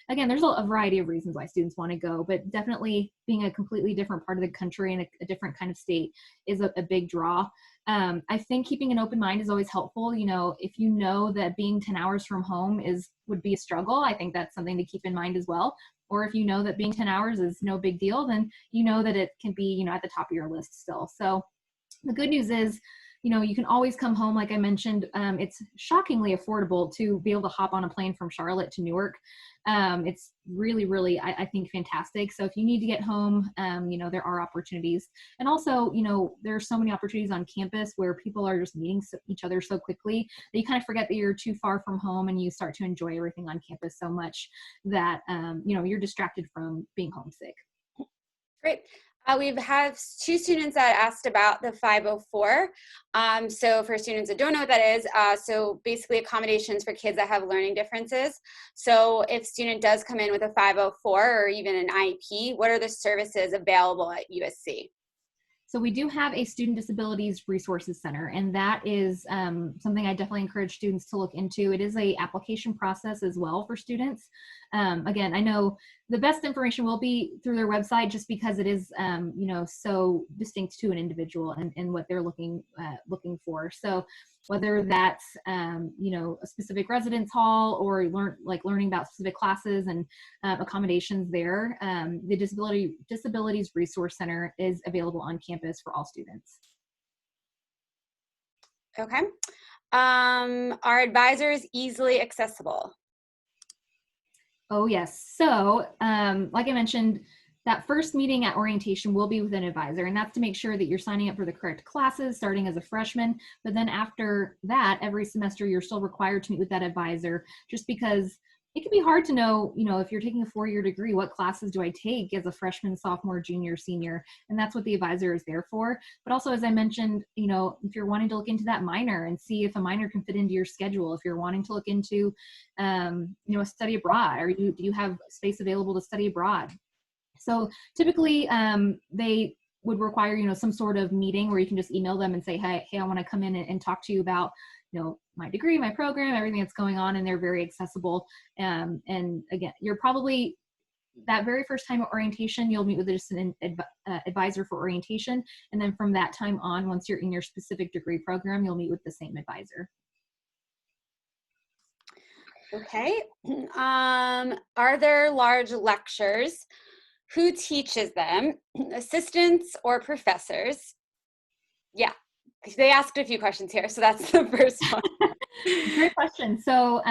Again, there's a variety of reasons why students want to go, but definitely being a completely different part of the country and a different kind of state is a big draw. I think keeping an open mind is always helpful. If you know that being 10 hours from home would be a struggle, I think that's something to keep in mind as well. Or if you know that being 10 hours is no big deal, then you know that it can be, at the top of your list still. So the good news is, you can always come home. Like I mentioned, it's shockingly affordable to be able to hop on a plane from Charlotte to Newark. It's really, really, I think, fantastic. So if you need to get home, there are opportunities. And also, there are so many opportunities on campus where people are just meeting each other so quickly that you kind of forget that you're too far from home and you start to enjoy everything on campus so much that, you're distracted from being homesick. Great. We've had 2 students that asked about the 504. So for students that don't know what that is, so basically accommodations for kids that have learning differences. So if student does come in with a 504 or even an IEP, what are the services available at USC? So we do have a Student Disabilities Resources Center, and that is something I definitely encourage students to look into. It is a application process as well for students. Again, I know the best information will be through their website just because it is, so distinct to an individual and what they're looking for. So whether that's, a specific residence hall or learning about specific classes and accommodations there, the Disabilities Resource Center is available on campus for all students. Okay. Are advisors easily accessible? Oh, yes. So like I mentioned, that first meeting at orientation will be with an advisor, and that's to make sure that you're signing up for the correct classes starting as a freshman. But then after that, every semester, you're still required to meet with that advisor just because it can be hard to know, if you're taking a 4-year degree, what classes do I take as a freshman, sophomore, junior, senior? And that's what the advisor is there for. But also, as I mentioned, if you're wanting to look into that minor and see if a minor can fit into your schedule, if you're wanting to look into, a study abroad, or do you have space available to study abroad? So typically they would require, you know, some sort of meeting where you can just email them and say, hey, I want to come in and talk to you about, you know, my degree, my program, everything that's going on, and they're very accessible. And again, you're probably that very first time at orientation, you'll meet with just an advisor for orientation. And then from that time on, once you're in your specific degree program, you'll meet with the same advisor. Okay. Are there large lectures? Who teaches them? Assistants or professors? Yeah, they asked a few questions here, so that's the first one. Great question. So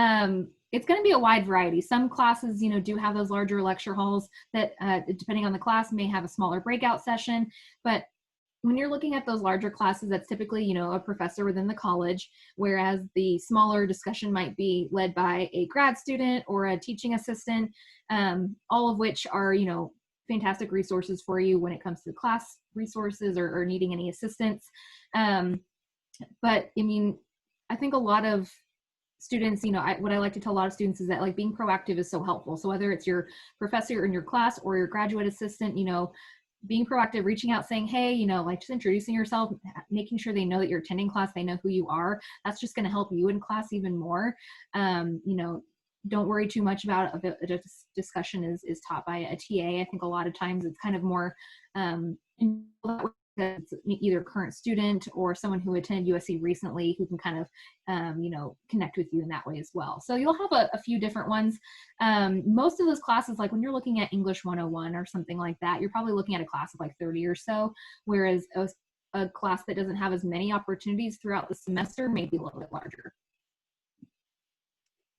it's going to be a wide variety. Some classes, you know, do have those larger lecture halls that, depending on the class, may have a smaller breakout session. But when you're looking at those larger classes, that's typically, you know, a professor within the college, whereas the smaller discussion might be led by a grad student or a teaching assistant, all of which are, you know, fantastic resources for you when it comes to class resources or needing any assistance. But I mean, I think a lot of students, you know, what I like to tell a lot of students is that like being proactive is so helpful. So whether it's your professor in your class or your graduate assistant, you know, being proactive, reaching out, saying, hey, you know, like just introducing yourself, making sure they know that you're attending class, they know who you are. That's just going to help you in class even more. You know, don't worry too much about it. A discussion is taught by a TA. I think a lot of times it's kind of more it's either a current student or someone who attended USC recently who can kind of, you know, connect with you in that way as well. So you'll have a few different ones. Most of those classes, like when you're looking at English 101 or something like that, you're probably looking at a class of like 30 or so, whereas a class that doesn't have as many opportunities throughout the semester may be a little bit larger.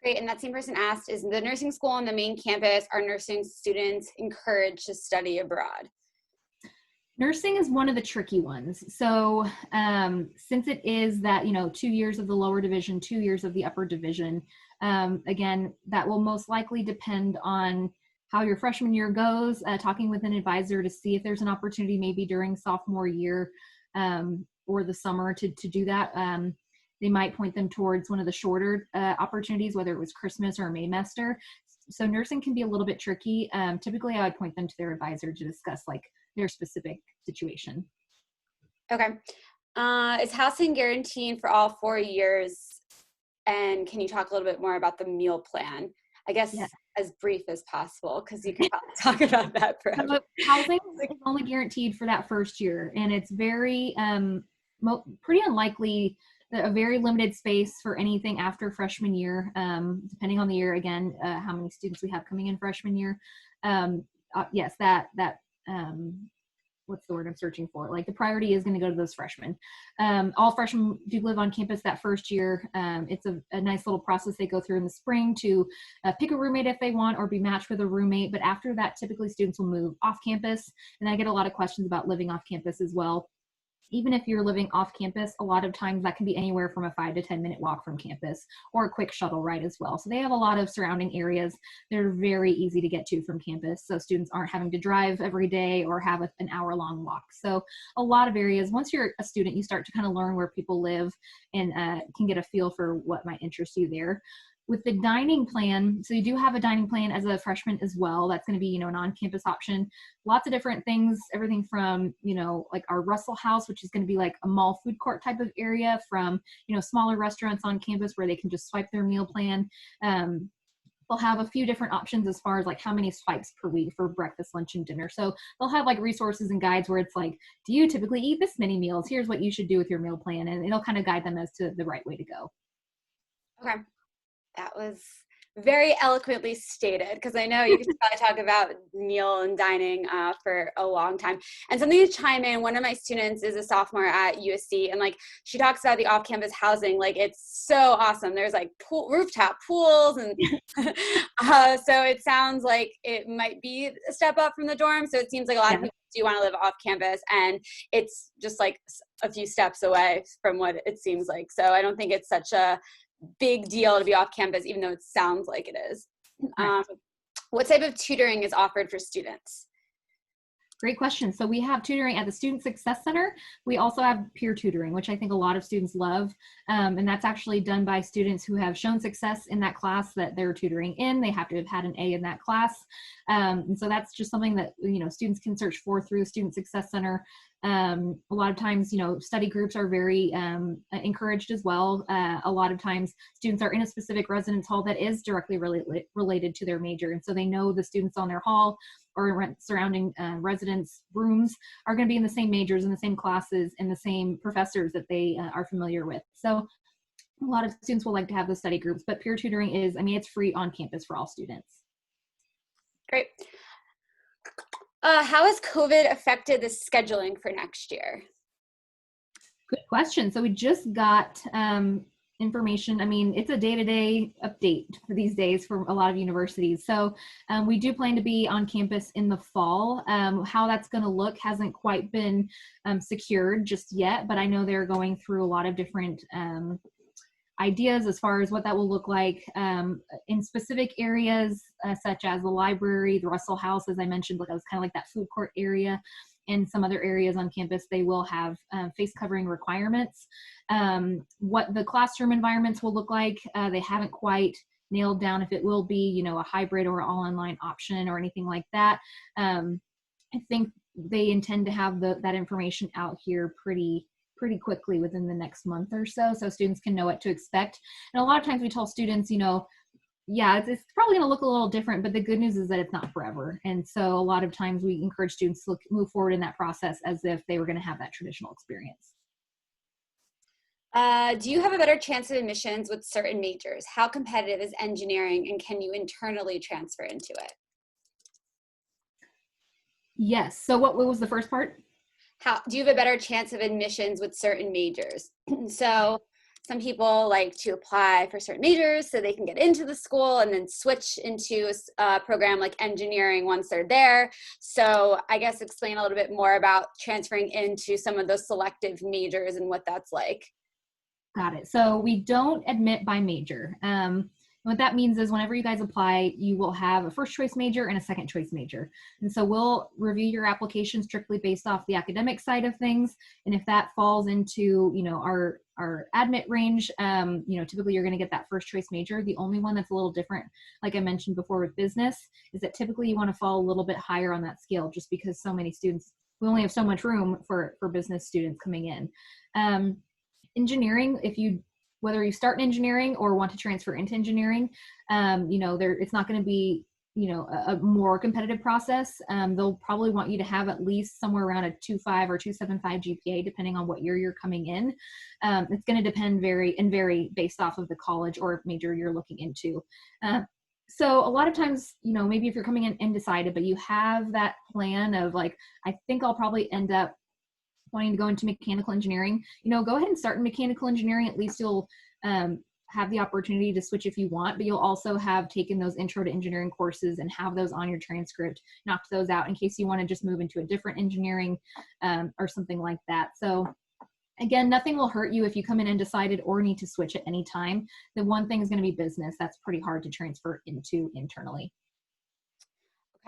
Great, and that same person asked, is the nursing school on the main campus, are nursing students encouraged to study abroad? Nursing is one of the tricky ones. So since it is that, you know, 2 years of the lower division, 2 years of the upper division, again, that will most likely depend on how your freshman year goes, talking with an advisor to see if there's an opportunity maybe during sophomore year or the summer to do that. They might point them towards one of the shorter opportunities, whether it was Christmas or a Maymester. So nursing can be a little bit tricky. Typically, I would point them to their advisor to discuss like their specific situation. Okay. Is housing guaranteed for all 4 years? And can you talk a little bit more about the meal plan? I guess as brief as possible, because you can talk about that forever. So housing is only guaranteed for that first year, and it's very pretty unlikely that a very limited space for anything after freshman year, depending on the year, again, how many students we have coming in freshman year. Yes, what's the word I'm searching for? Like the priority is going to go to those freshmen. All freshmen do live on campus that first year. It's a nice little process they go through in the spring to pick a roommate if they want or be matched with a roommate. But after that, typically students will move off campus. And I get a lot of questions about living off campus as well. Even if you're living off campus, a lot of times that can be anywhere from a 5 to 10 minute walk from campus or a quick shuttle ride as well. So they have a lot of surrounding areas that are very easy to get to from campus. So students aren't having to drive every day or have an hour-long walk. So a lot of areas, once you're a student, you start to kind of learn where people live and can get a feel for what might interest you there. With the dining plan, so you do have a dining plan as a freshman as well. That's going to be, you know, an on-campus option. Lots of different things, everything from, you know, like our Russell House, which is going to be like a mall food court type of area, from, you know, smaller restaurants on campus where they can just swipe their meal plan. They'll have a few different options as far as like how many swipes per week for breakfast, lunch, and dinner. So they'll have like resources and guides where it's like, do you typically eat this many meals? Here's what you should do with your meal plan. And it'll kind of guide them as to the right way to go. Okay. That was very eloquently stated, because I know you could probably talk about meal and dining for a long time. And something to chime in, one of my students is a sophomore at USC, and like she talks about the off-campus housing, like it's so awesome. There's like rooftop pools, and so it sounds like it might be a step up from the dorm. So it seems like a lot of people do want to live off campus, and it's just like a few steps away from what it seems like. So I don't think it's such a big deal to be off campus, even though it sounds like it is. What type of tutoring is offered for students? Great question. So we have tutoring at the Student Success Center. We also have peer tutoring, which I think a lot of students love. And that's actually done by students who have shown success in that class that they're tutoring in. They have to have had an A in that class. And so that's just something that, students can search for through the Student Success Center. A lot of times, study groups are very encouraged as well. A lot of times students are in a specific residence hall that is directly related to their major. And so they know the students on their hall or surrounding residence rooms are going to be in the same majors, in the same classes, and the same professors that they are familiar with. So a lot of students will like to have those study groups, but peer tutoring is, it's free on campus for all students. Great. How has COVID affected the scheduling for next year? Good question. So we just got information. It's a day-to-day update for these days for a lot of universities. So we do plan to be on campus in the fall. How that's going to look hasn't quite been secured just yet, but I know they're going through a lot of different ideas as far as what that will look like in specific areas such as the library, the Russell House, as I mentioned, it was kind of like that food court area, and some other areas on campus. They will have face covering requirements. What the classroom environments will look like, they haven't quite nailed down if it will be, a hybrid or all online option or anything like that. I think they intend to have that information out here pretty quickly within the next month or so students can know what to expect. And a lot of times we tell students, yeah, it's probably going to look a little different, but the good news is that it's not forever. And so a lot of times we encourage students to move forward in that process as if they were going to have that traditional experience. Do you have a better chance of admissions with certain majors? How competitive is engineering, and can you internally transfer into it? Yes. So what was the first part? How do you have a better chance of admissions with certain majors? So some people like to apply for certain majors so they can get into the school and then switch into a program like engineering once they're there. So I guess explain a little bit more about transferring into some of those selective majors and what that's like. Got it. So we don't admit by major. What that means is whenever you guys apply, you will have a first choice major and a second choice major. And so we'll review your application strictly based off the academic side of things. And if that falls into, our admit range, typically you're going to get that first choice major. The only one that's a little different, like I mentioned before with business, is that typically you want to fall a little bit higher on that scale just because so many students, we only have so much room for business students coming in. Engineering, whether you start in engineering or want to transfer into engineering, it's not going to be, a more competitive process. They'll probably want you to have at least somewhere around a 2.5 or 2.75 GPA, depending on what year you're coming in. It's going to vary based off of the college or major you're looking into. So a lot of times, maybe if you're coming in undecided, but you have that plan of like, I think I'll probably end up wanting to go into mechanical engineering, go ahead and start in mechanical engineering. At least you'll have the opportunity to switch if you want, but you'll also have taken those intro to engineering courses and have those on your transcript, knocked those out in case you want to just move into a different engineering or something like that. So again, nothing will hurt you if you come in undecided or need to switch at any time. The one thing is going to be business. That's pretty hard to transfer into internally.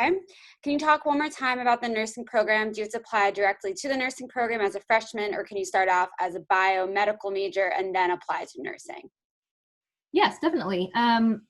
Okay. Can you talk one more time about the nursing program? Do you have to apply directly to the nursing program as a freshman, or can you start off as a biomedical major and then apply to nursing? Yes, definitely.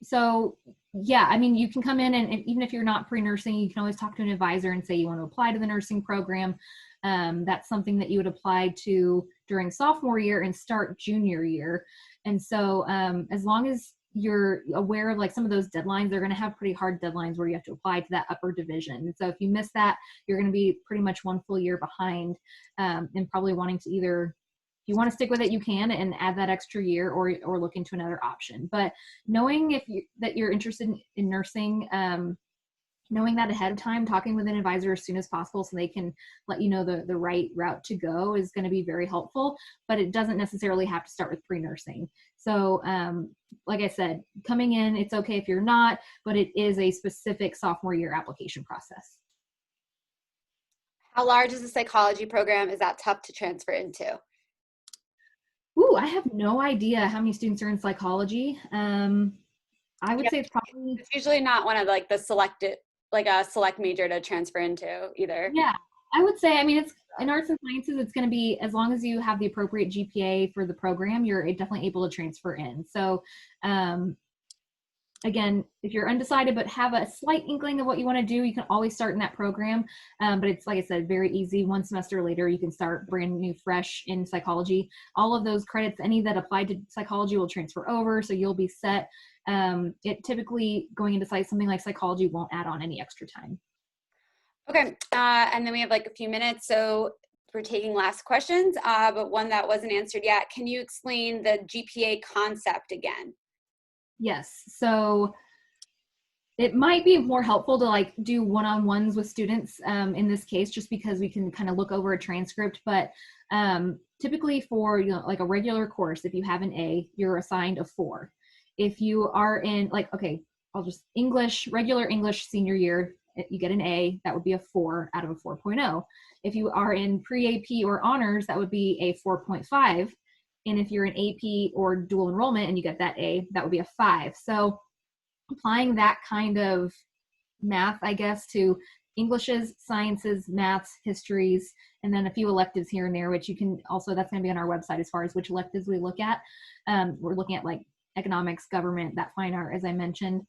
So yeah, you can come in and even if you're not pre-nursing, you can always talk to an advisor and say you want to apply to the nursing program. That's something that you would apply to during sophomore year and start junior year. And so as long as you're aware of like some of those deadlines, they're going to have pretty hard deadlines where you have to apply to that upper division. And so if you miss that, you're going to be pretty much one full year behind and probably wanting to either, if you want to stick with it, you can and add that extra year or look into another option. But knowing that you're interested in nursing, knowing that ahead of time, talking with an advisor as soon as possible so they can let you know the right route to go is going to be very helpful, but it doesn't necessarily have to start with pre-nursing. So like I said, coming in, it's okay if you're not, but it is a specific sophomore year application process. How large is the psychology program? Is that tough to transfer into? Ooh, I have no idea how many students are in psychology. I would say it's probably... It's usually not one of like the selected, like a select major to transfer into either. Yeah. I would say, I mean, it's in arts and sciences, it's going to be, as long as you have the appropriate GPA for the program, you're definitely able to transfer in. So, um, again, if you're undecided but have a slight inkling of what you want to do, you can always start in that program. But it's, like I said, very easy. One semester later, you can start brand new, fresh in psychology. All of those credits, any that apply to psychology, will transfer over, so you'll be set. It typically, going into something like psychology, won't add on any extra time. Okay, and then we have like a few minutes, so we're taking last questions, but one that wasn't answered yet. Can you explain the GPA concept again? Yes. So it might be more helpful to like do one-on-ones with students in this case, just because we can kind of look over a transcript. But typically for, you know, like a regular course, if you have an A, you're assigned a 4. If you are in like, okay, I'll just English, regular English senior year, you get an A, that would be a 4 out of a 4.0. If you are in pre-AP or honors, that would be a 4.5. And if you're in AP or dual enrollment and you get that A, that would be a 5. So applying that kind of math, I guess, to Englishes, sciences, maths, histories, and then a few electives here and there, which you can also, that's going to be on our website as far as which electives we look at. We're looking at like economics, government, that fine art, as I mentioned.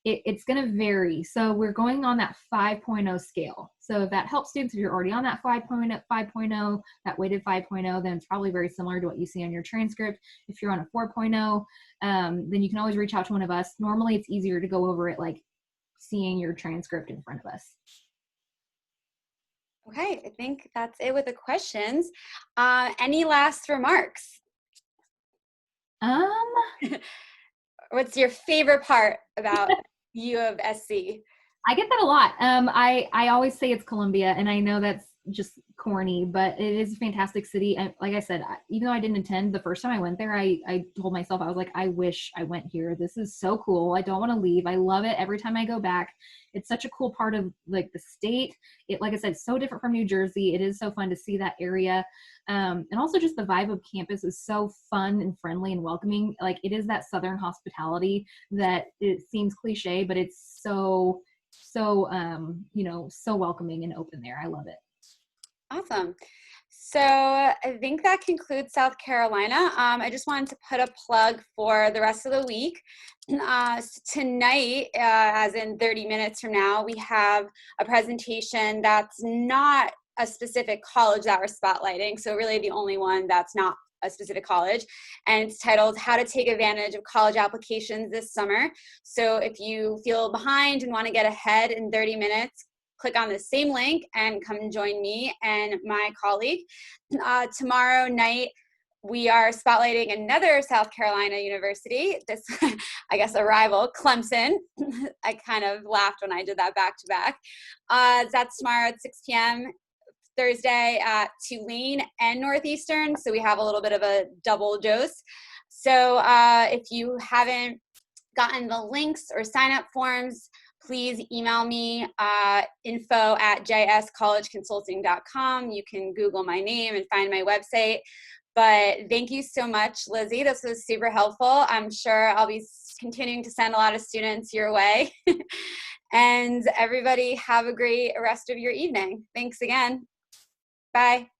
It's going to vary. So we're going on that 5.0 scale. So if that helps students, if you're already on that 5.0, that weighted 5.0, then it's probably very similar to what you see on your transcript. If you're on a 4.0, then you can always reach out to one of us. Normally it's easier to go over it like seeing your transcript in front of us. Okay, I think that's it with the questions. Any last remarks? What's your favorite part about U of SC? I get that a lot. I always say it's Columbia, and I know that's just corny, but it is a fantastic city. And like I said, even though I didn't attend the first time I went there, I told myself, I was like, I wish I went here. This is so cool. I don't want to leave. I love it every time I go back. It's such a cool part of like the state. It, like I said, so different from New Jersey. It is so fun to see that area. And also just the vibe of campus is so fun and friendly and welcoming. Like it is that Southern hospitality that it seems cliche, but it's so you know, so welcoming and open there. I love it. Awesome. So I think that concludes South Carolina. I just wanted to put a plug for the rest of the week. Tonight, as in 30 minutes from now, we have a presentation that's not a specific college that we're spotlighting. So really the only one that's not a specific college, and it's titled How to Take Advantage of College Applications This Summer. So if you feel behind and want to get ahead in 30 minutes, click on the same link and come join me and my colleague. Tomorrow night, we are spotlighting another South Carolina university, this, I guess, a rival, Clemson. I kind of laughed when I did that back to back. That's tomorrow at 6 p.m. Thursday at Tulane and Northeastern, so we have a little bit of a double dose. So if you haven't gotten the links or sign-up forms, please email me, info@jscollegeconsulting.com. You can Google my name and find my website. But thank you so much, Lizzie. This was super helpful. I'm sure I'll be continuing to send a lot of students your way. And everybody have a great rest of your evening. Thanks again. Bye.